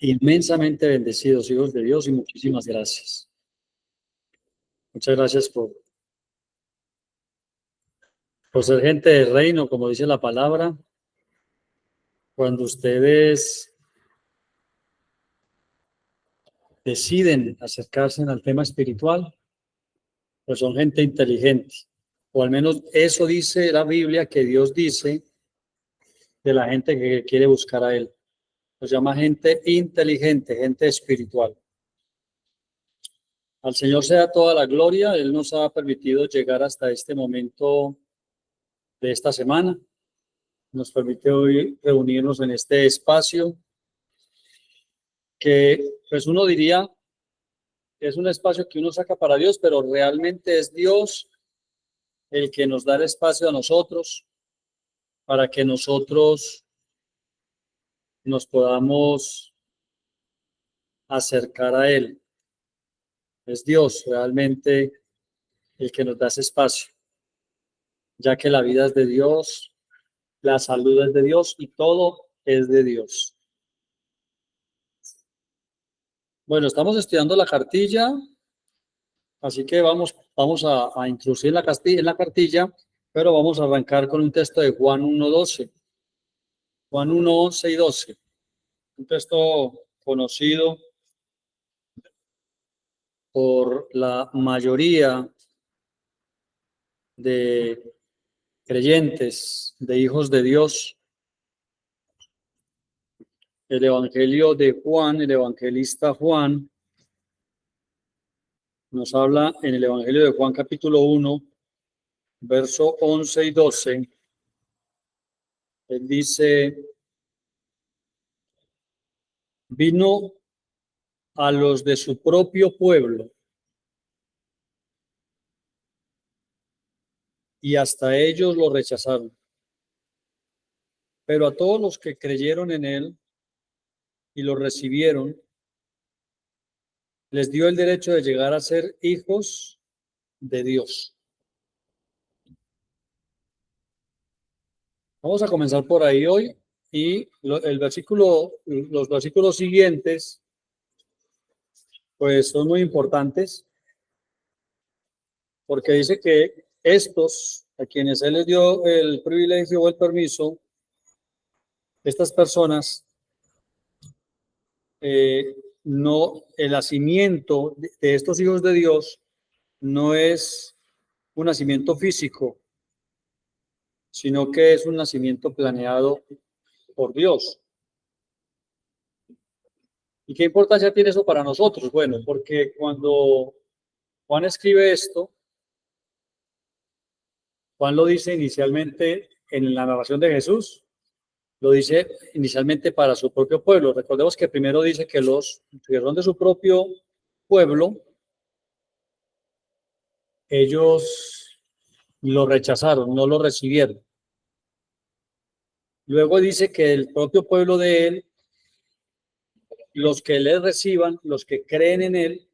Inmensamente bendecidos, hijos de Dios, y muchísimas gracias. Muchas gracias por ser gente del reino, como dice la palabra. Cuando ustedes deciden acercarse al tema espiritual, pues son gente inteligente. O al menos eso dice la Biblia, que Dios dice de la gente que quiere buscar a Él. Los llama gente inteligente, gente espiritual. Al Señor sea toda la gloria. Él nos ha permitido llegar hasta este momento de esta semana. Nos permite hoy reunirnos en este espacio que, pues uno diría, es un espacio que uno saca para Dios, pero realmente es Dios el que nos da el espacio a nosotros para que nosotros nos podamos acercar a Él. Es Dios realmente el que nos da ese espacio, ya que la vida es de Dios, la salud es de Dios y todo es de Dios. Bueno, estamos estudiando la cartilla, así que vamos a introducir en la cartilla, pero vamos a arrancar con un texto de Juan 1:12. Juan 1:11 y 12. Un texto conocido por la mayoría de creyentes, de hijos de Dios. El Evangelio de Juan, el evangelista Juan, nos habla en el Evangelio de Juan capítulo 1, verso 11 y 12. Él dice: vino a los de su propio pueblo y hasta ellos lo rechazaron. Pero a todos los que creyeron en él y lo recibieron, les dio el derecho de llegar a ser hijos de Dios. Vamos a comenzar por ahí hoy y los versículos siguientes, pues son muy importantes porque dice que estos, a quienes él les dio el privilegio o el permiso, estas personas, no, el nacimiento de estos hijos de Dios no es un nacimiento físico, sino que es un nacimiento planeado por Dios. ¿Y qué importancia tiene eso para nosotros? Bueno, porque cuando Juan escribe esto, Juan lo dice inicialmente en la narración de Jesús, lo dice inicialmente para su propio pueblo. Recordemos que primero dice que los que son de su propio pueblo, ellos lo rechazaron, no lo recibieron. Luego dice que el propio pueblo de él, los que le reciban, los que creen en él,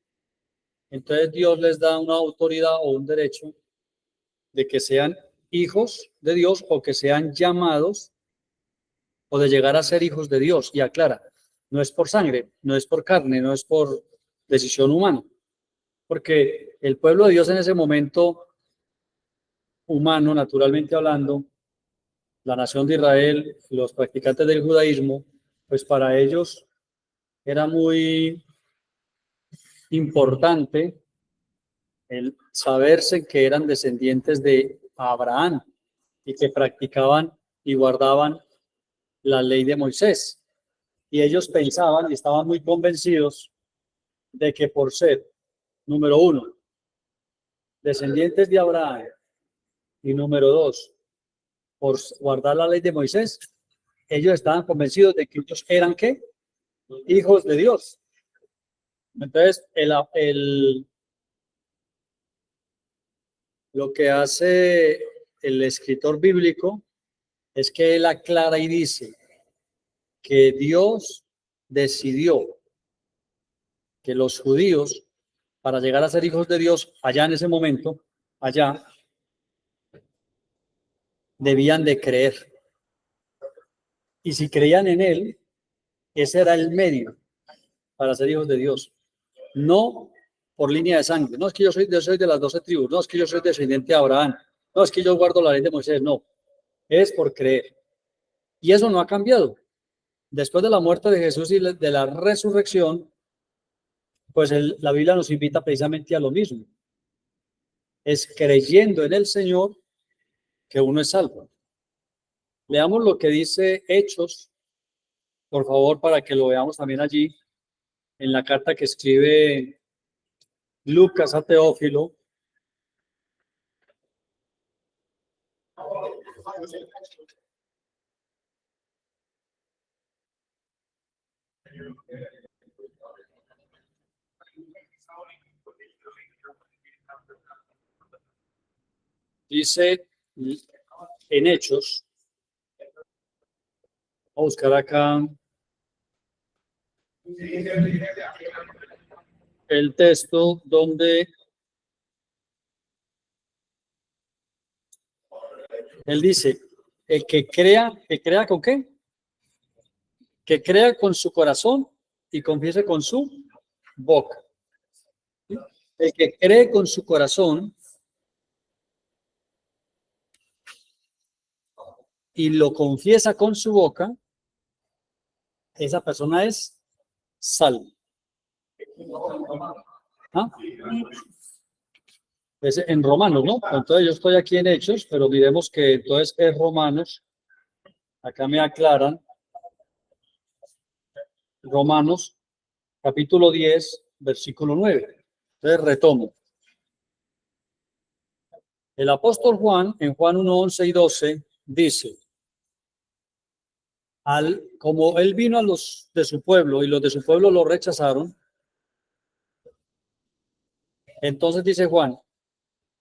entonces Dios les da una autoridad o un derecho de que sean hijos de Dios o que sean llamados o de llegar a ser hijos de Dios. Y aclara, no es por sangre, no es por carne, no es por decisión humana, porque el pueblo de Dios en ese momento humano, naturalmente hablando, la nación de Israel, los practicantes del judaísmo, pues para ellos era muy importante el saberse que eran descendientes de Abraham y que practicaban y guardaban la ley de Moisés. Y ellos pensaban y estaban muy convencidos de que por ser, número uno, descendientes de Abraham, y número dos, por guardar la ley de Moisés, ellos estaban convencidos de que ellos eran ¿qué? Hijos de Dios. Entonces, lo que hace el escritor bíblico es que él aclara y dice que Dios decidió que los judíos, para llegar a ser hijos de Dios, allá en ese momento, allá, debían de creer. Y si creían en él, ese era el medio. para ser hijos de Dios. No por línea de sangre. No es que yo soy de las 12 tribus. No es que yo soy descendiente de Abraham. No es que yo guardo la ley de Moisés. No, es por creer. Y eso no ha cambiado. Después de la muerte de Jesús y de la resurrección, pues la Biblia nos invita precisamente a lo mismo. Es creyendo en el Señor que uno es salvo. Leamos lo que dice Hechos, por favor, para que lo veamos también allí, en la carta que escribe Lucas a Teófilo. Dice en Hechos, voy a buscar acá el texto donde él dice, el que crea ¿con qué? Que crea con su corazón y confiese con su boca. El que cree con su corazón y lo confiesa con su boca, esa persona es salvo. ¿Ah? Es en Romanos, ¿no? Entonces yo estoy aquí en Hechos, pero miremos que entonces es Romanos. Acá me aclaran. Romanos, capítulo 10, versículo 9. Entonces retomo. El apóstol Juan, en Juan 1, 11 y 12, dice, como él vino a los de su pueblo y los de su pueblo lo rechazaron, entonces dice Juan,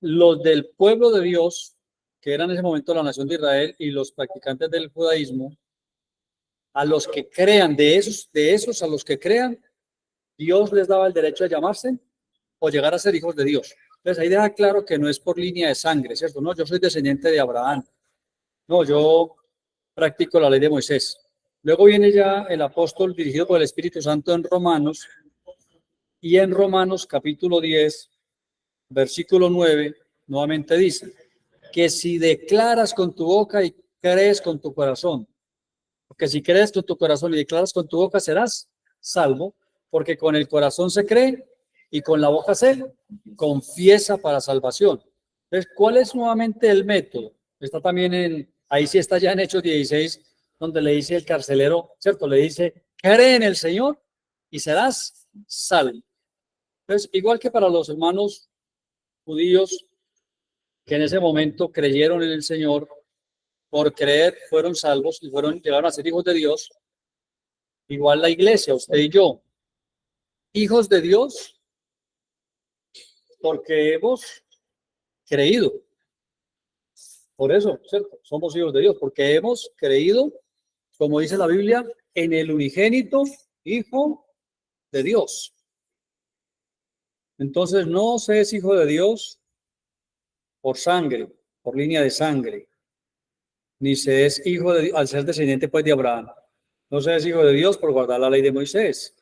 los del pueblo de Dios, que eran en ese momento la nación de Israel y los practicantes del judaísmo, a los que crean, de esos a los que crean, Dios les daba el derecho de llamarse o llegar a ser hijos de Dios. Entonces ahí deja claro que no es por línea de sangre, ¿cierto? No, yo soy descendiente de Abraham. No, yo practico la ley de Moisés. Luego viene ya el apóstol dirigido por el Espíritu Santo en Romanos, y en Romanos capítulo 10, versículo 9, nuevamente dice que si declaras con tu boca y crees con tu corazón, porque si crees con tu corazón y declaras con tu boca serás salvo, porque con el corazón se cree y con la boca se confiesa para salvación. Entonces, ¿cuál es nuevamente el método? Está también ahí sí está ya en Hechos 16, donde le dice el carcelero, ¿cierto? Le dice, cree en el Señor y serás salvo. Entonces, igual que para los hermanos judíos que en ese momento creyeron en el Señor, por creer fueron salvos y llegaron a ser hijos de Dios, igual la iglesia, usted y yo, hijos de Dios, porque hemos creído. Por eso, ¿cierto? Somos hijos de Dios, porque hemos creído, como dice la Biblia, en el unigénito Hijo de Dios. Entonces, no se es hijo de Dios por sangre, por línea de sangre, ni se es hijo de Dios al ser descendiente pues de Abraham. No se es hijo de Dios por guardar la ley de Moisés.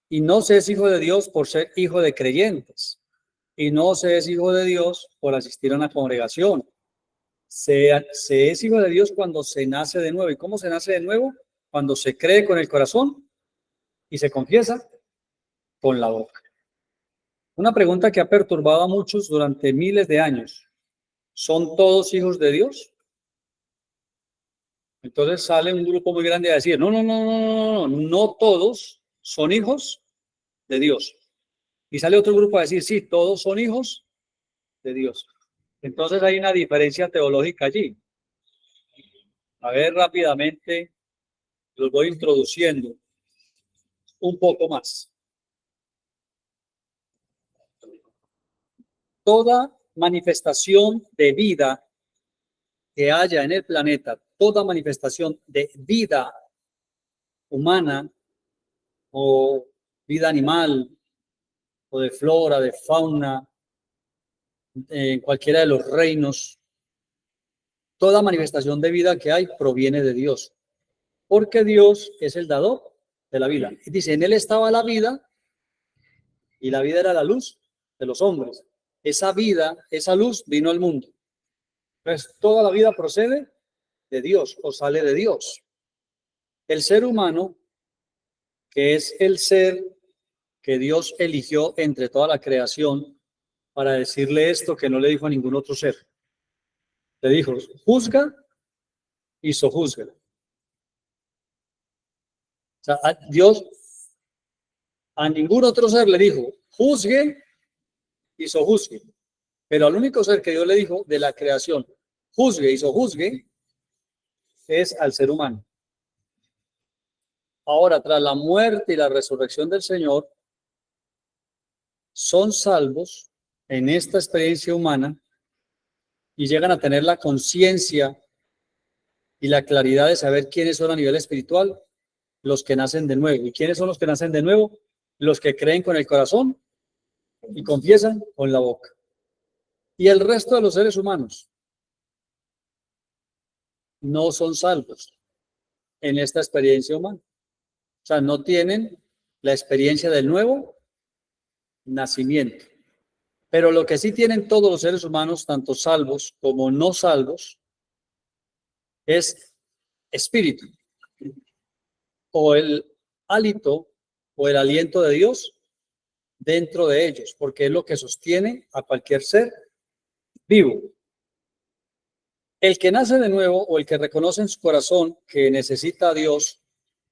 Y no se es hijo de Dios por ser hijo de creyentes. Y no se es hijo de Dios por asistir a una congregación. Se es hijo de Dios cuando se nace de nuevo. ¿Y cómo se nace de nuevo? Cuando se cree con el corazón y se confiesa con la boca. Una pregunta que ha perturbado a muchos durante miles de años. ¿Son todos hijos de Dios? Entonces sale un grupo muy grande a decir, no todos son hijos de Dios. Y sale otro grupo a decir, sí, todos son hijos de Dios. Entonces hay una diferencia teológica allí. A ver, rápidamente los voy introduciendo un poco más. Toda manifestación de vida que haya en el planeta, toda manifestación de vida humana o vida animal o de flora, de fauna, en cualquiera de los reinos, toda manifestación de vida que hay proviene de Dios, porque Dios es el dador de la vida. Y dice, en él estaba la vida y la vida era la luz de los hombres. Esa vida, esa luz vino al mundo. Entonces, toda la vida procede de Dios o sale de Dios. El ser humano, que es el ser que Dios eligió entre toda la creación para decirle esto que no le dijo a ningún otro ser. Le dijo, juzga y sojuzga. O sea, Dios a ningún otro ser le dijo, juzgue y sojuzgue. Pero al único ser que Dios le dijo de la creación, juzgue y sojuzgue, es al ser humano. Ahora, tras la muerte y la resurrección del Señor, son salvos en esta experiencia humana y llegan a tener la conciencia y la claridad de saber quiénes son a nivel espiritual, los que nacen de nuevo. ¿Y quiénes son los que nacen de nuevo? Los que creen con el corazón y confiesan con la boca. Y el resto de los seres humanos no son salvos en esta experiencia humana. O sea, no tienen la experiencia del nuevo nacimiento. Pero lo que sí tienen todos los seres humanos, tanto salvos como no salvos, es espíritu, o el hálito o el aliento de Dios dentro de ellos, porque es lo que sostiene a cualquier ser vivo. El que nace de nuevo o el que reconoce en su corazón que necesita a Dios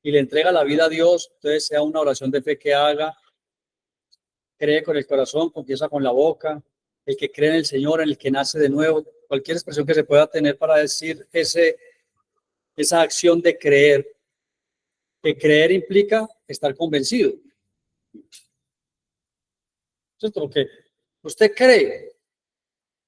y le entrega la vida a Dios, entonces sea una oración de fe que haga, cree con el corazón, confiesa con la boca, el que cree en el Señor, en el que nace de nuevo, cualquier expresión que se pueda tener para decir esa acción de creer, que creer implica estar convencido. Entonces, lo que usted cree,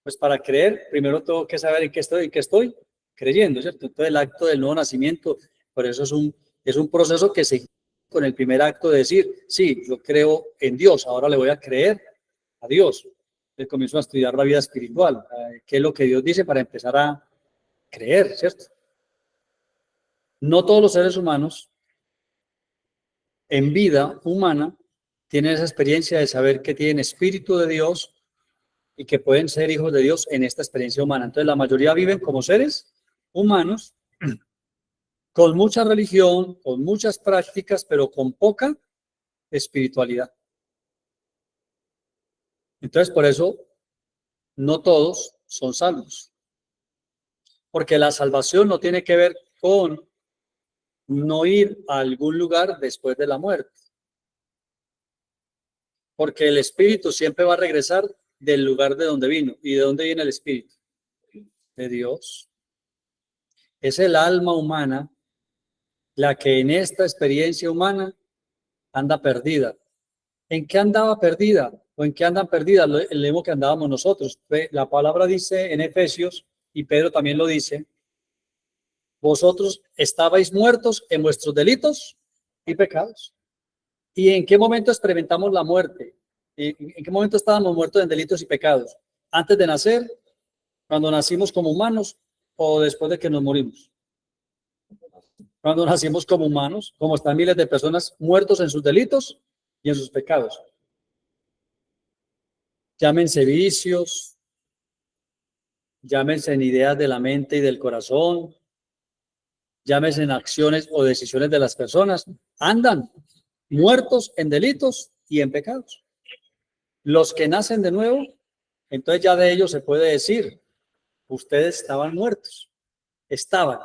pues para creer, primero tengo que saber en qué estoy creyendo, ¿cierto? Entonces, el acto del nuevo nacimiento, por eso es un proceso que se con el primer acto de decir, sí, yo creo en Dios, ahora le voy a creer a Dios. Entonces comienzo a estudiar la vida espiritual, qué es lo que Dios dice para empezar a creer, ¿cierto? No todos los seres humanos en vida humana tienen esa experiencia de saber que tienen espíritu de Dios y que pueden ser hijos de Dios en esta experiencia humana. Entonces, la mayoría viven como seres humanos, con mucha religión, con muchas prácticas, pero con poca espiritualidad. Entonces, por eso, no todos son salvos. Porque la salvación no tiene que ver con no ir a algún lugar después de la muerte. Porque el espíritu siempre va a regresar del lugar de donde vino. ¿Y de dónde viene el espíritu? De Dios. Es el alma humana la que en esta experiencia humana anda perdida. ¿En qué andaba perdida? ¿O en qué andan perdidas? Leemos que andábamos nosotros. La palabra dice en Efesios, y Pedro también lo dice, vosotros estabais muertos en vuestros delitos y pecados. ¿Y en qué momento experimentamos la muerte? ¿En qué momento estábamos muertos en delitos y pecados? ¿Antes de nacer? ¿Cuando nacimos como humanos? ¿O después de que nos morimos? Cuando nacimos como humanos, como están miles de personas muertos en sus delitos y en sus pecados. Llámense vicios, llámense en ideas de la mente y del corazón, llámense en acciones o decisiones de las personas, andan muertos en delitos y en pecados. Los que nacen de nuevo, entonces ya de ellos se puede decir, ustedes estaban muertos, estaban.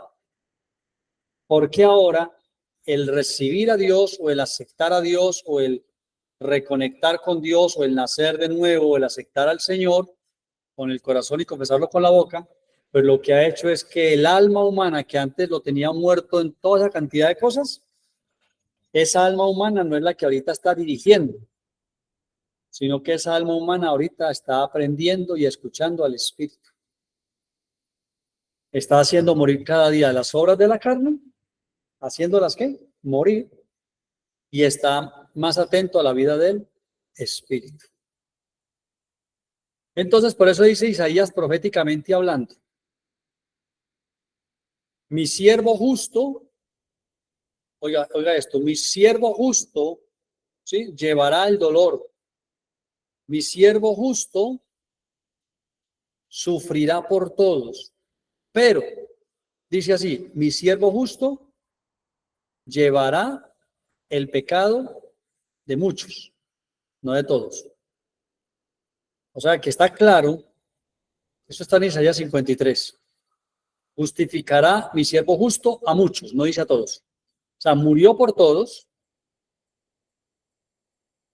Porque ahora el recibir a Dios o el aceptar a Dios o el reconectar con Dios o el nacer de nuevo o el aceptar al Señor con el corazón y confesarlo con la boca, pues lo que ha hecho es que el alma humana que antes lo tenía muerto en toda esa cantidad de cosas, esa alma humana no es la que ahorita está dirigiendo, sino que esa alma humana ahorita está aprendiendo y escuchando al Espíritu. Está haciendo morir cada día las obras de la carne, haciéndolas ¿qué? Morir, y está más atento a la vida del Espíritu. Entonces, por eso dice Isaías proféticamente hablando, mi siervo justo Oiga esto, mi siervo justo, ¿sí?, llevará el dolor. Mi siervo justo sufrirá por todos, pero, dice así, mi siervo justo llevará el pecado de muchos, no de todos. O sea, que está claro, eso está en Isaías 53. Justificará mi siervo justo a muchos, no dice a todos. O sea, murió por todos,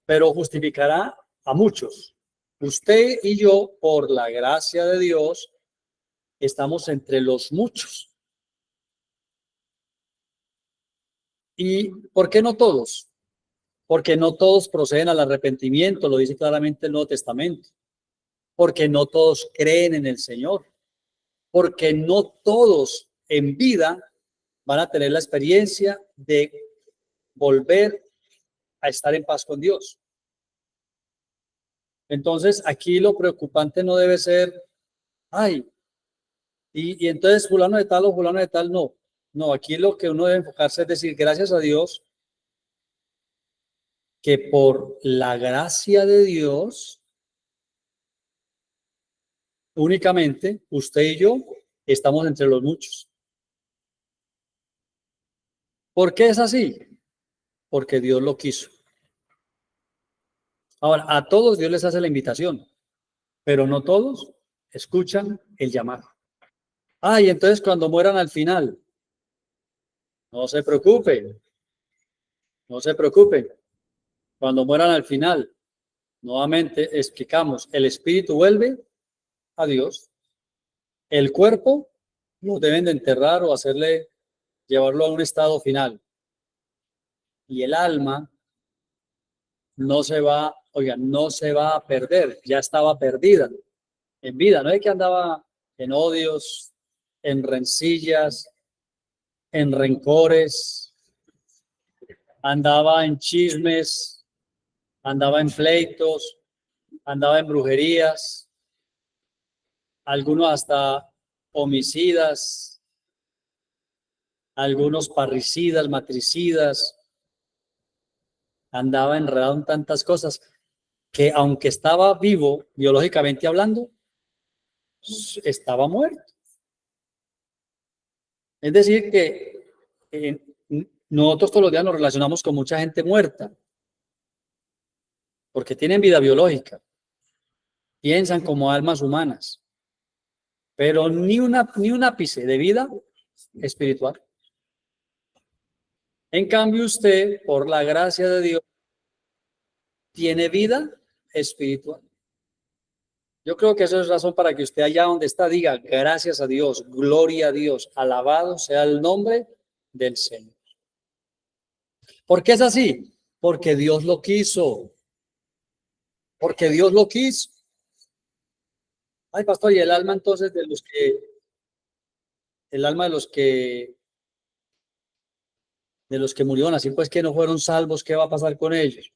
pero justificará a muchos. Usted y yo, por la gracia de Dios, estamos entre los muchos. ¿Y por qué no todos? Porque no todos proceden al arrepentimiento, lo dice claramente el Nuevo Testamento. Porque no todos creen en el Señor. Porque no todos en vida van a tener la experiencia de volver a estar en paz con Dios. Entonces, aquí lo preocupante no debe ser, ay, y entonces fulano de tal o fulano de tal, no. No, aquí lo que uno debe enfocarse es decir, gracias a Dios, que por la gracia de Dios, únicamente usted y yo estamos entre los muchos. ¿Por qué es así? Porque Dios lo quiso. Ahora, a todos Dios les hace la invitación, pero no todos escuchan el llamado. Y entonces cuando mueran al final, no se preocupen, no se preocupen. Cuando mueran al final, nuevamente explicamos, el espíritu vuelve a Dios. El cuerpo lo deben de enterrar o llevarlo a un estado final. Y el alma no se va, oigan, no se va a perder, ya estaba perdida en vida, no es que andaba en odios, en rencillas, en rencores, andaba en chismes, andaba en pleitos, andaba en brujerías, algunos hasta homicidas, algunos parricidas, matricidas, andaba enredado en tantas cosas que aunque estaba vivo biológicamente hablando, estaba muerto. Es decir que nosotros todos los días nos relacionamos con mucha gente muerta porque tienen vida biológica, piensan como almas humanas, pero ni un ápice de vida espiritual. En cambio, usted, por la gracia de Dios, tiene vida espiritual. Yo creo que eso es razón para que usted allá donde está diga gracias a Dios, gloria a Dios, alabado sea el nombre del Señor. ¿Por qué es así? Porque Dios lo quiso. Porque Dios lo quiso. Ay, pastor, y el alma entonces el alma de los que murieron así, pues que no fueron salvos, ¿qué va a pasar con ellos?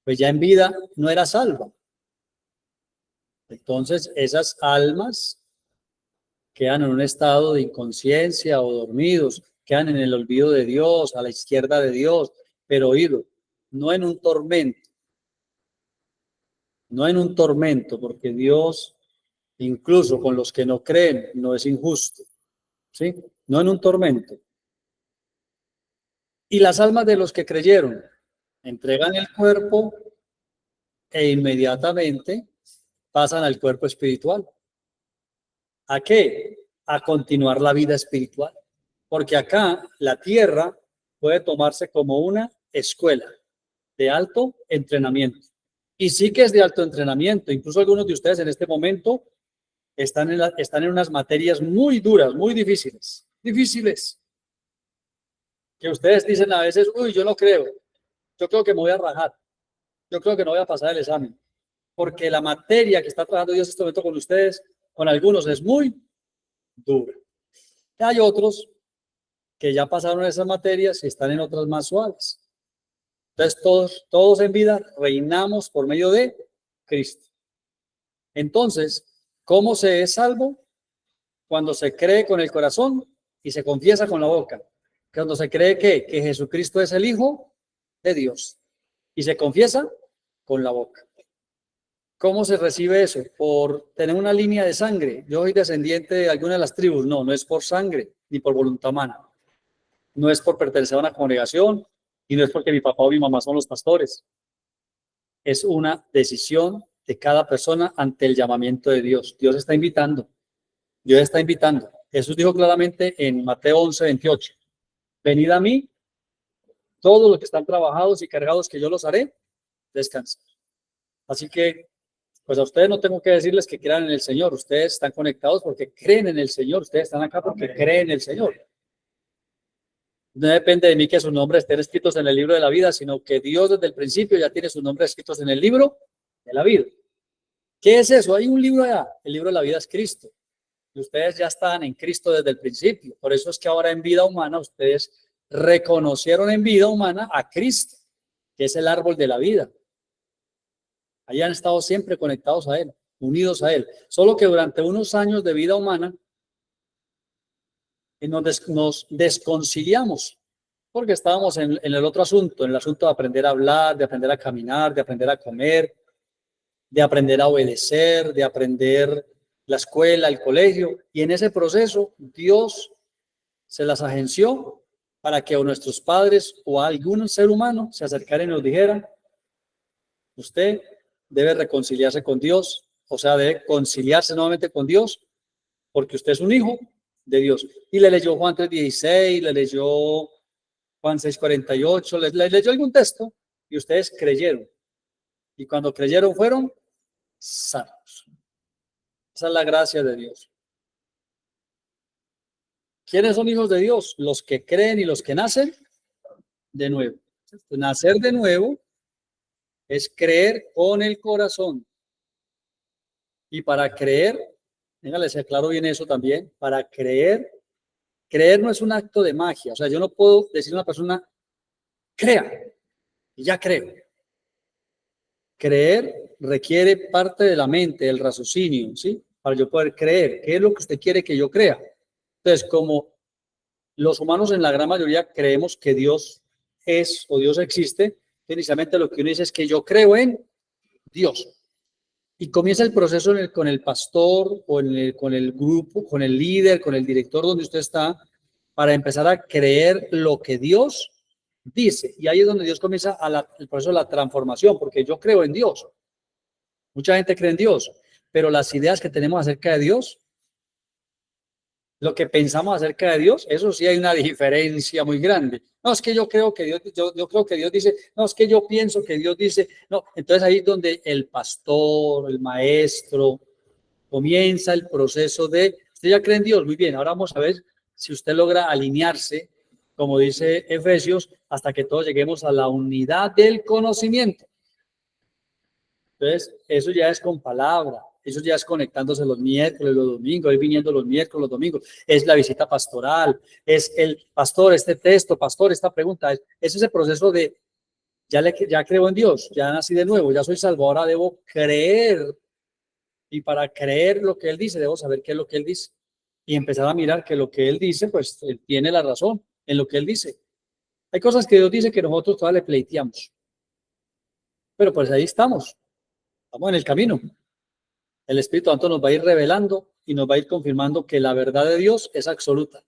Pues ya en vida no era salva. Entonces, esas almas quedan en un estado de inconsciencia o dormidos, quedan en el olvido de Dios, a la izquierda de Dios, pero oído, no en un tormento, no en un tormento, porque Dios, incluso con los que no creen, no es injusto, ¿sí? No en un tormento. Y las almas de los que creyeron entregan el cuerpo e inmediatamente pasan al cuerpo espiritual. ¿A qué? A continuar la vida espiritual. Porque acá la tierra puede tomarse como una escuela de alto entrenamiento. Y sí que es de alto entrenamiento. Incluso algunos de ustedes en este momento están en unas materias muy duras, muy difíciles. Difíciles. Que ustedes dicen a veces, uy, yo no creo. Yo creo que me voy a rajar. Yo creo que no voy a pasar el examen. Porque la materia que está trabajando Dios en este momento con ustedes, con algunos, es muy dura. Hay otros que ya pasaron esas materias y están en otras más suaves. Entonces, todos en vida reinamos por medio de Cristo. Entonces, ¿cómo se es salvo? Cuando se cree con el corazón y se confiesa con la boca. Cuando se cree que Jesucristo es el Hijo de Dios y se confiesa con la boca. ¿Cómo se recibe eso? Por tener una línea de sangre. Yo soy descendiente de alguna de las tribus. No, no es por sangre ni por voluntad humana. No es por pertenecer a una congregación y no es porque mi papá o mi mamá son los pastores. Es una decisión de cada persona ante el llamamiento de Dios. Dios está invitando. Dios está invitando. Jesús dijo claramente en Mateo 11:28. Venid a mí, todos los que están trabajados y cargados, que yo los haré descansar. Así que, pues a ustedes no tengo que decirles que crean en el Señor. Ustedes están conectados porque creen en el Señor. Ustedes están acá porque creen en el Señor. No depende de mí que sus nombres estén escritos en el libro de la vida, sino que Dios desde el principio ya tiene sus nombres escritos en el libro de la vida. ¿Qué es eso? Hay un libro allá. El libro de la vida es Cristo. Y ustedes ya estaban en Cristo desde el principio. Por eso es que ahora en vida humana ustedes reconocieron en vida humana a Cristo, que es el árbol de la vida. Ahí han estado siempre conectados a Él, unidos a Él. Solo que durante unos años de vida humana nos desconciliamos, porque estábamos en el otro asunto, en el asunto de aprender a hablar, de aprender a caminar, de aprender a comer, de aprender a obedecer, de aprender la escuela, el colegio. Y en ese proceso Dios se las agenció para que a nuestros padres o a algún ser humano se acercara y nos dijera: usted debe reconciliarse con Dios, o sea, debe conciliarse nuevamente con Dios, porque usted es un hijo de Dios. Y le leyó Juan 3:16, le leyó Juan 6:48, le leyó algún texto y ustedes creyeron. Y cuando creyeron fueron sanos. Esa es la gracia de Dios. ¿Quiénes son hijos de Dios? Los que creen y los que nacen de nuevo. Nacer de nuevo es creer con el corazón. Y para creer, les aclaro bien eso también, para creer no es un acto de magia. O sea, yo no puedo decir a una persona, crea, y ya creo. Creer requiere parte de la mente, del raciocinio, ¿sí? Para yo poder creer. ¿Qué es lo que usted quiere que yo crea? Entonces, como los humanos en la gran mayoría creemos que Dios es o Dios existe, inicialmente lo que uno dice es que yo creo en Dios. Y comienza el proceso con el pastor o con el grupo, con el líder, con el director donde usted está, para empezar a creer lo que Dios dice. Y ahí es donde Dios comienza el proceso de la transformación, porque yo creo en Dios. Mucha gente cree en Dios, pero las ideas que tenemos acerca de Dios, lo que pensamos acerca de Dios, eso sí hay una diferencia muy grande. No, es que yo creo que Dios, yo creo que Dios dice, no, es que yo pienso que Dios dice, no. Entonces ahí es donde el pastor, el maestro, comienza el proceso de, usted ya cree en Dios, muy bien, ahora vamos a ver si usted logra alinearse, como dice Efesios, hasta que todos lleguemos a la unidad del conocimiento. Entonces, eso ya es con palabra, eso ya es conectándose los miércoles, los domingos, ir viniendo los miércoles, los domingos, es la visita pastoral, es el pastor, este texto, pastor, esta pregunta, es ese proceso de, ya creo en Dios, ya nací de nuevo, ya soy salvo, ahora debo creer, y para creer lo que Él dice, debo saber qué es lo que Él dice, y empezar a mirar que lo que Él dice, pues Él tiene la razón en lo que Él dice. Hay cosas que Dios dice que nosotros todavía le pleiteamos, pero pues ahí estamos en el camino. El Espíritu Santo nos va a ir revelando y nos va a ir confirmando que la verdad de Dios es absoluta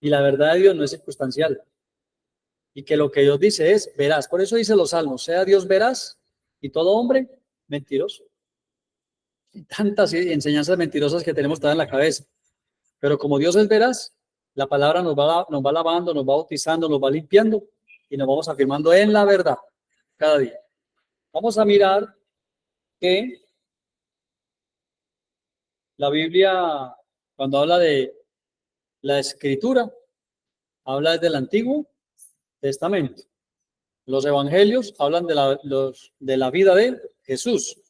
y la verdad de Dios no es circunstancial y que lo que Dios dice es veraz. Por eso dice los salmos, sea Dios veraz y todo hombre mentiroso. Y tantas enseñanzas mentirosas que tenemos todas en la cabeza, pero como Dios es veraz, la palabra nos va lavando, nos va bautizando, nos va limpiando y nos vamos afirmando en la verdad cada día. Vamos a mirar que la Biblia, cuando habla de la escritura, habla desde el Antiguo Testamento. Los evangelios hablan de la vida de Jesús.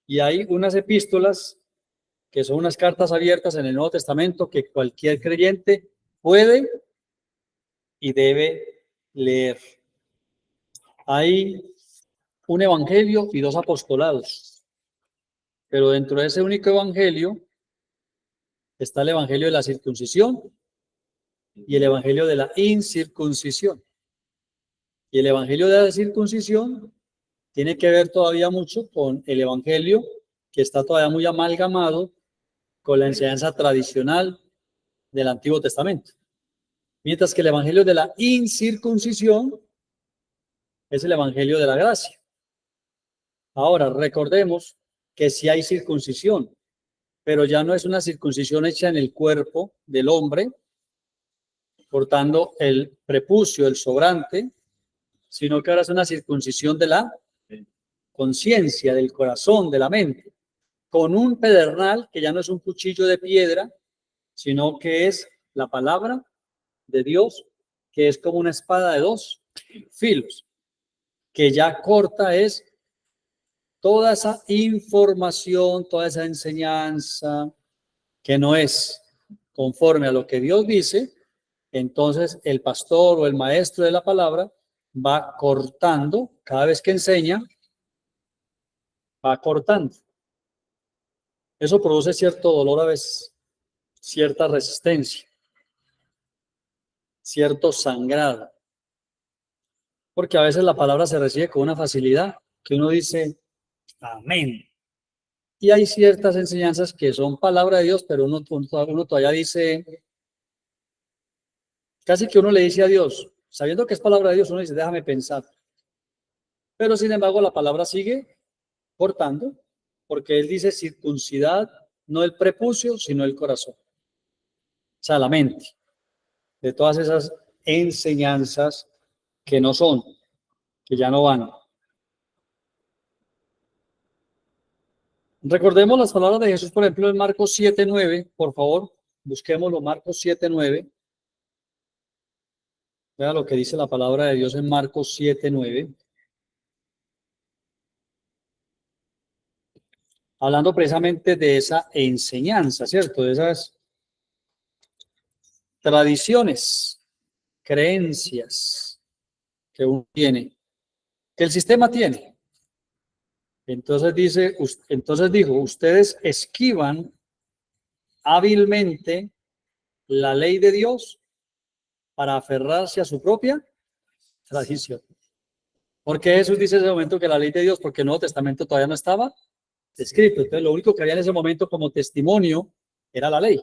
Y hay unas epístolas que son unas cartas abiertas en el Nuevo Testamento que cualquier creyente puede y debe leer. Hay un evangelio y dos apostolados. Pero dentro de ese único evangelio está el evangelio de la circuncisión y el evangelio de la incircuncisión. Y el evangelio de la circuncisión tiene que ver todavía mucho con el evangelio que está todavía muy amalgamado con la enseñanza tradicional del Antiguo Testamento. Mientras que el evangelio de la incircuncisión es el evangelio de la gracia. Ahora, recordemos que sí hay circuncisión, pero ya no es una circuncisión hecha en el cuerpo del hombre, cortando el prepucio, el sobrante, sino que ahora es una circuncisión de la conciencia, del corazón, de la mente, con un pedernal que ya no es un cuchillo de piedra, sino que es la palabra de Dios, que es como una espada de dos filos, que ya corta es toda esa información, toda esa enseñanza que no es conforme a lo que Dios dice. Entonces el pastor o el maestro de la palabra va cortando, cada vez que enseña, va cortando. Eso produce cierto dolor a veces, cierta resistencia, cierto sangrado, porque a veces la palabra se recibe con una facilidad que uno dice, amén. Y hay ciertas enseñanzas que son palabra de Dios, pero uno todavía dice, casi que uno le dice a Dios, sabiendo que es palabra de Dios, uno dice, déjame pensar. Pero sin embargo la palabra sigue cortando, porque él dice circuncidad, no el prepucio, sino el corazón. O sea, la mente, de todas esas enseñanzas que no son, que ya no van. Recordemos las palabras de Jesús, por ejemplo, en Marcos 7:9, por favor, busquémoslo, Marcos 7:9. Vea lo que dice la palabra de Dios en Marcos 7:9. Hablando precisamente de esa enseñanza, ¿cierto? De esas tradiciones, creencias que uno tiene, que el sistema tiene. Entonces dijo, ustedes esquivan hábilmente la ley de Dios para aferrarse a su propia tradición. ¿Por qué Jesús dice en ese momento que la ley de Dios? Porque el Nuevo Testamento todavía no estaba escrito. Entonces, lo único que había en ese momento como testimonio era la ley.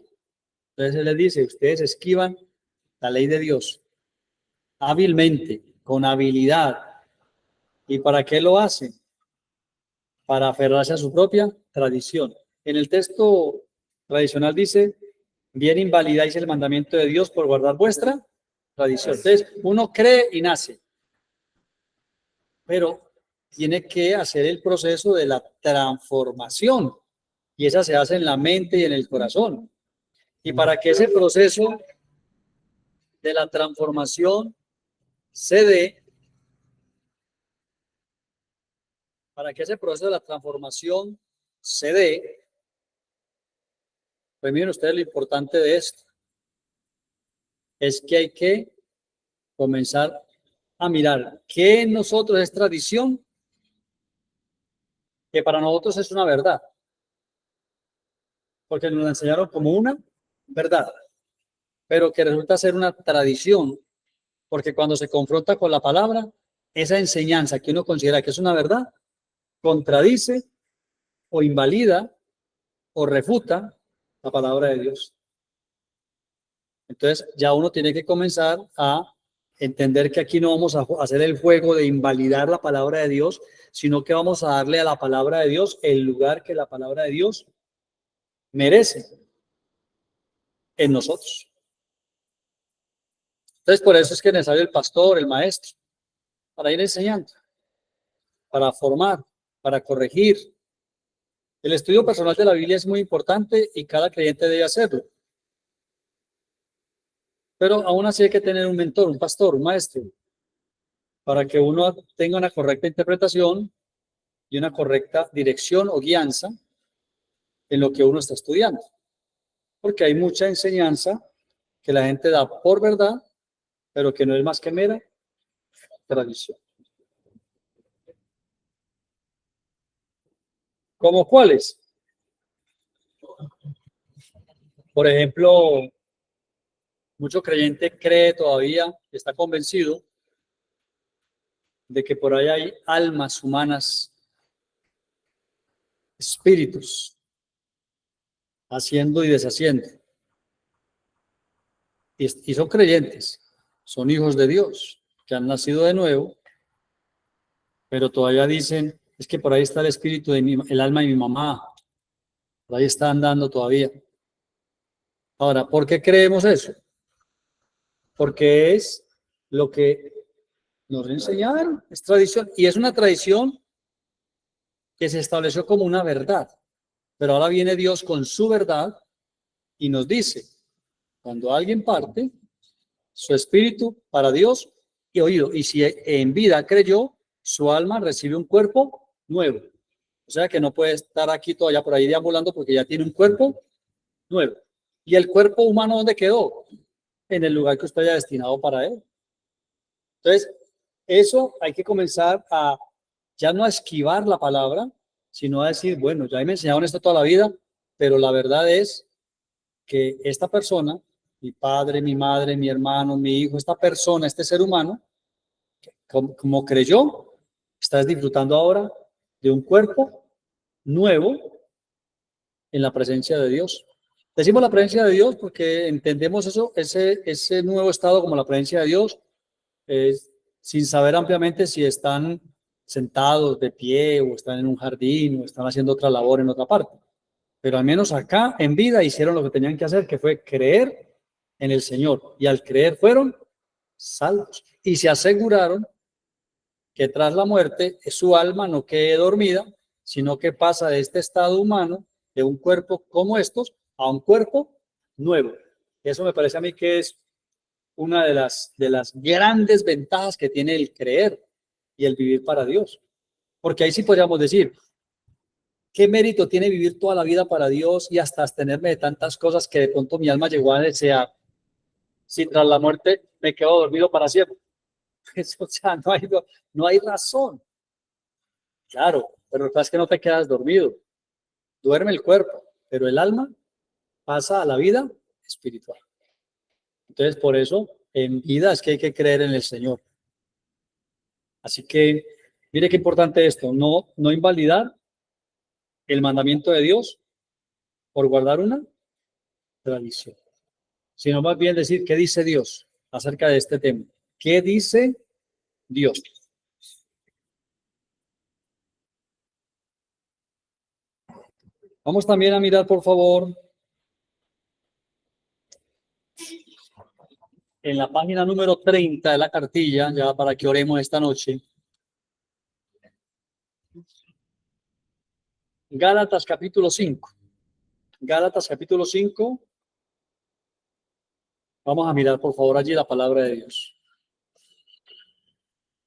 Entonces, él les dice, ustedes esquivan la ley de Dios hábilmente, con habilidad. ¿Y para qué lo hacen? Para aferrarse a su propia tradición. En el texto tradicional dice, bien invalidáis el mandamiento de Dios por guardar vuestra tradición. Entonces, uno cree y nace, pero tiene que hacer el proceso de la transformación, y esa se hace en la mente y en el corazón. Y para que ese proceso de la transformación se dé, para que ese proceso de la transformación se dé, pues miren ustedes lo importante de esto, es que hay que comenzar a mirar qué en nosotros es tradición, que para nosotros es una verdad, porque nos la enseñaron como una verdad, pero que resulta ser una tradición, porque cuando se confronta con la palabra, esa enseñanza que uno considera que es una verdad, contradice o invalida o refuta la palabra de Dios. Entonces ya uno tiene que comenzar a entender que aquí no vamos a hacer el juego de invalidar la palabra de Dios, sino que vamos a darle a la palabra de Dios el lugar que la palabra de Dios merece en nosotros. Entonces por eso es que es necesario el pastor, el maestro, para ir enseñando, para formar, para corregir. El estudio personal de la Biblia es muy importante y cada creyente debe hacerlo. Pero aún así hay que tener un mentor, un pastor, un maestro, para que uno tenga una correcta interpretación y una correcta dirección o guianza en lo que uno está estudiando. Porque hay mucha enseñanza que la gente da por verdad, pero que no es más que mera tradición. ¿Cómo cuáles? Por ejemplo, Mucho creyente cree todavía, está convencido de que por ahí hay almas humanas, espíritus, haciendo y deshaciendo. Y son creyentes, son hijos de Dios, que han nacido de nuevo, pero todavía dicen, es que por ahí está el espíritu de el alma de mi mamá, por ahí está andando todavía. Ahora, ¿por qué creemos eso? Porque es lo que nos enseñaron, es tradición, y es una tradición que se estableció como una verdad, pero ahora viene Dios con su verdad y nos dice, cuando alguien parte, su espíritu para Dios y oído, y si en vida creyó, su alma recibe un cuerpo nuevo. O sea que no puede estar aquí todavía por ahí deambulando porque ya tiene un cuerpo nuevo. ¿Y el cuerpo humano dónde quedó? En el lugar que usted haya destinado para él. Entonces, eso hay que comenzar a ya no a esquivar la palabra, sino a decir, bueno, ya me enseñaron esto toda la vida, pero la verdad es que esta persona, mi padre, mi madre, mi hermano, mi hijo, esta persona, este ser humano, como creyó, estás disfrutando ahora de un cuerpo nuevo en la presencia de Dios. Decimos la presencia de Dios porque entendemos eso, ese nuevo estado como la presencia de Dios, sin saber ampliamente si están sentados de pie o están en un jardín o están haciendo otra labor en otra parte. Pero al menos acá en vida hicieron lo que tenían que hacer, que fue creer en el Señor. Y al creer fueron salvos. Y se aseguraron que tras la muerte su alma no quede dormida, sino que pasa de este estado humano, de un cuerpo como estos, a un cuerpo nuevo. Eso me parece a mí que es una de las grandes ventajas que tiene el creer y el vivir para Dios. Porque ahí sí podríamos decir, ¿qué mérito tiene vivir toda la vida para Dios y hasta abstenerme de tantas cosas que de pronto mi alma llegó a desear? Si tras la muerte me quedo dormido para siempre. O sea, no hay razón. Claro, pero es que no te quedas dormido. Duerme el cuerpo, pero el alma pasa a la vida espiritual. Entonces, por eso, en vida es que hay que creer en el Señor. Así que, mire qué importante esto, no invalidar el mandamiento de Dios por guardar una tradición, sino más bien decir qué dice Dios acerca de este tema. ¿Qué dice Dios? Vamos también a mirar, por favor, en la página número 30 de la cartilla, ya para que oremos esta noche. Gálatas capítulo 5. Gálatas capítulo 5. Vamos a mirar, por favor, allí la palabra de Dios.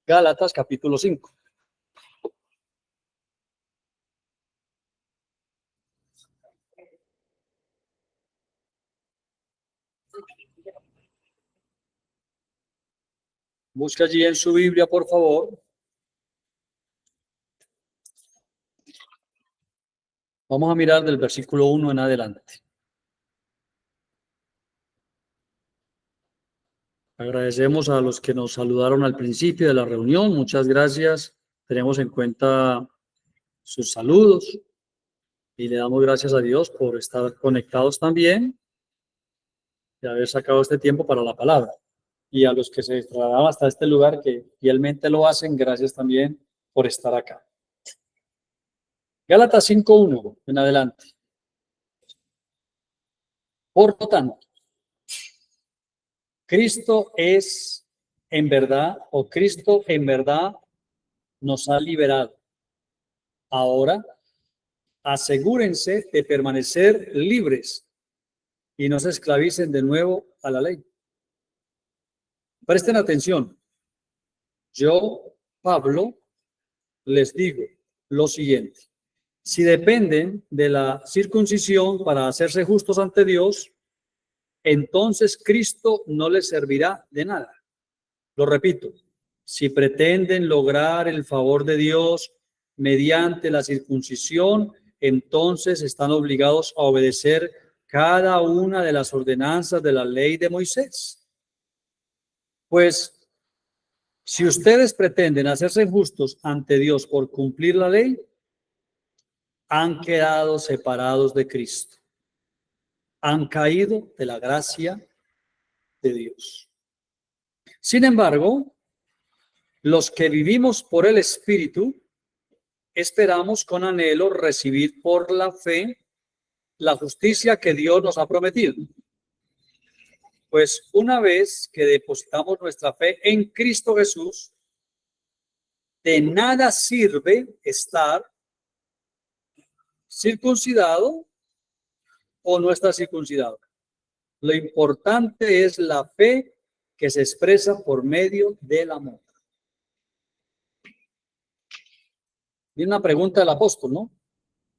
Gálatas capítulo 5. Busca allí en su Biblia, por favor. Vamos a mirar del versículo 1 en adelante. Agradecemos a los que nos saludaron al principio de la reunión. Muchas gracias. Tenemos en cuenta sus saludos y le damos gracias a Dios por estar conectados también y haber sacado este tiempo para la palabra. Y a los que se trasladaron hasta este lugar, que fielmente lo hacen, gracias también por estar acá. Gálatas 5:1 en adelante. Por lo tanto, Cristo es en verdad, o Cristo en verdad nos ha liberado. Ahora, asegúrense de permanecer libres y no se esclavicen de nuevo a la ley. Presten atención. Yo, Pablo, les digo lo siguiente. Si dependen de la circuncisión para hacerse justos ante Dios, entonces Cristo no les servirá de nada. Lo repito, si pretenden lograr el favor de Dios mediante la circuncisión, entonces están obligados a obedecer cada una de las ordenanzas de la ley de Moisés. Pues, si ustedes pretenden hacerse justos ante Dios por cumplir la ley, han quedado separados de Cristo. Han caído de la gracia de Dios. Sin embargo, los que vivimos por el Espíritu, esperamos con anhelo recibir por la fe la justicia que Dios nos ha prometido. Pues una vez que depositamos nuestra fe en Cristo Jesús, de nada sirve estar circuncidado o no estar circuncidado. Lo importante es la fe que se expresa por medio del amor. Y una pregunta del apóstol, ¿no?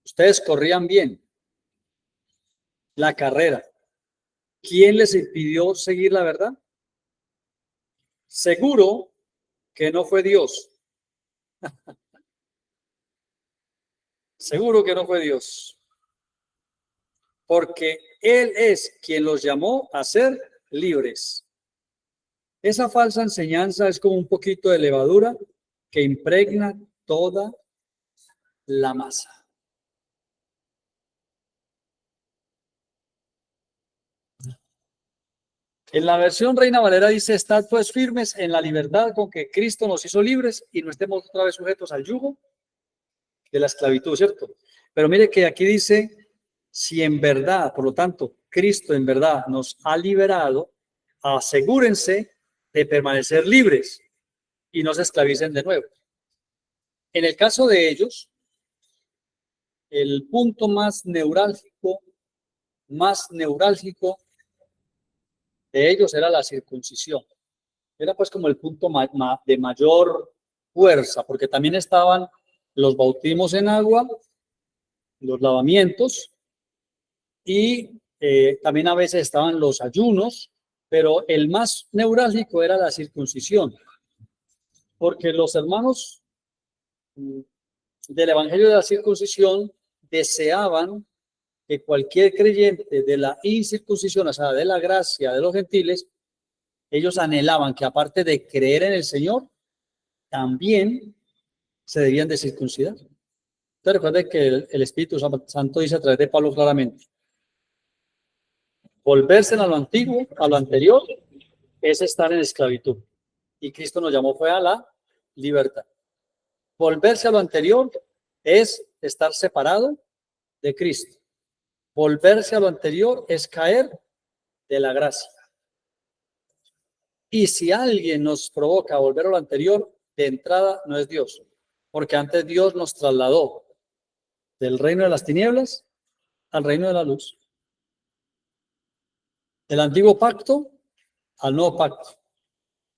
Ustedes corrían bien la carrera. ¿Quién les impidió seguir la verdad? Seguro que no fue Dios. Seguro que no fue Dios. Porque Él es quien los llamó a ser libres. Esa falsa enseñanza es como un poquito de levadura que impregna toda la masa. En la versión Reina Valera dice: estad pues firmes en la libertad con que Cristo nos hizo libres y no estemos otra vez sujetos al yugo de la esclavitud, ¿cierto? Pero mire que aquí dice: si en verdad, por lo tanto, Cristo en verdad nos ha liberado, asegúrense de permanecer libres y no se esclavicen de nuevo. En el caso de ellos, el punto más neurálgico de ellos era la circuncisión. Era pues como el punto de mayor fuerza, porque también estaban los bautismos en agua, los lavamientos, y también a veces estaban los ayunos, pero el más neurálgico era la circuncisión, porque los hermanos del Evangelio de la circuncisión deseaban que cualquier creyente de la incircuncisión, o sea, de la gracia de los gentiles, ellos anhelaban que aparte de creer en el Señor, también se debían de circuncidar. Entonces recuerden que el Espíritu Santo dice a través de Pablo claramente: volverse a lo antiguo, a lo anterior, es estar en esclavitud. Y Cristo nos llamó fue a la libertad. Volverse a lo anterior es estar separado de Cristo. Volverse a lo anterior es caer de la gracia. Y si alguien nos provoca a volver a lo anterior, de entrada no es Dios, porque antes Dios nos trasladó del reino de las tinieblas al reino de la luz, del antiguo pacto al nuevo pacto,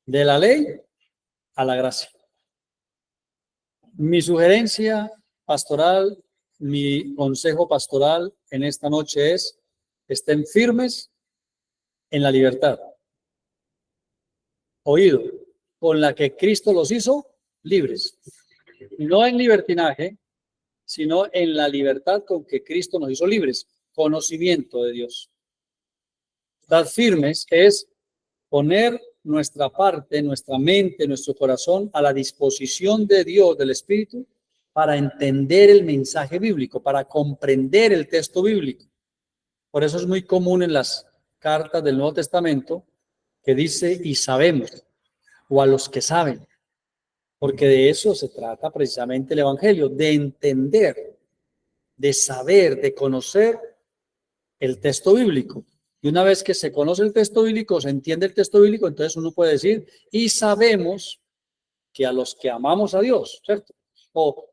de la ley a la gracia. Mi sugerencia pastoral, mi consejo pastoral en esta noche es: estén firmes en la libertad, oído, con la que Cristo los hizo libres, no en libertinaje, sino en la libertad con que Cristo nos hizo libres, conocimiento de Dios. Estar firmes es poner nuestra parte, nuestra mente, nuestro corazón a la disposición de Dios, del Espíritu, para entender el mensaje bíblico, para comprender el texto bíblico. Por eso es muy común en las cartas del Nuevo Testamento que dice: y sabemos, o a los que saben, porque de eso se trata precisamente el Evangelio, de entender, de saber, de conocer el texto bíblico. Y una vez que se conoce el texto bíblico, se entiende el texto bíblico, entonces uno puede decir: y sabemos que a los que amamos a Dios, ¿cierto? O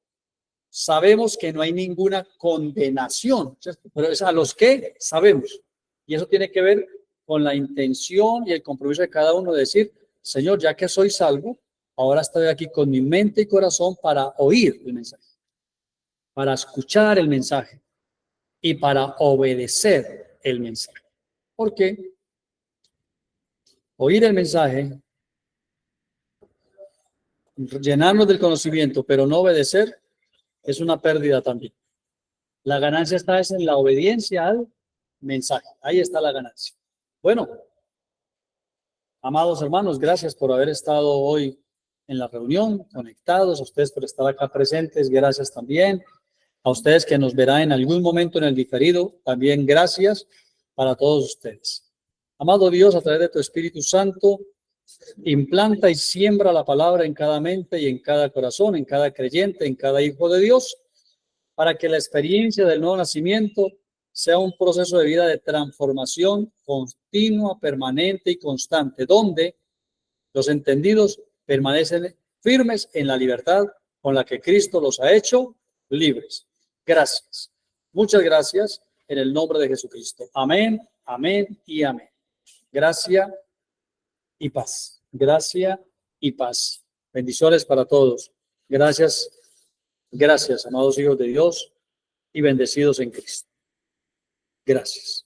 sabemos que no hay ninguna condenación, ¿cierto? Pero es a los que sabemos. Y eso tiene que ver con la intención y el compromiso de cada uno de decir: Señor, ya que soy salvo, ahora estoy aquí con mi mente y corazón para oír el mensaje, para escuchar el mensaje y para obedecer el mensaje. Porque oír el mensaje, llenarnos del conocimiento, pero no obedecer, es una pérdida también. La ganancia está en la obediencia al mensaje. Ahí está la ganancia. Bueno, amados hermanos, gracias por haber estado hoy en la reunión, conectados, a ustedes por estar acá presentes, gracias también. A ustedes que nos verán en algún momento en el diferido, también gracias para todos ustedes. Amado Dios, a través de tu Espíritu Santo, implanta y siembra la palabra en cada mente y en cada corazón, en cada creyente, en cada hijo de Dios, para que la experiencia del nuevo nacimiento sea un proceso de vida de transformación continua, permanente y constante, donde los entendidos permanecen firmes en la libertad con la que Cristo los ha hecho libres. Gracias. Muchas gracias en el nombre de Jesucristo. Amén, amén y amén. Gracia y paz. Gracia y paz. Bendiciones para todos. Gracias, gracias, amados hijos de Dios y bendecidos en Cristo. Gracias.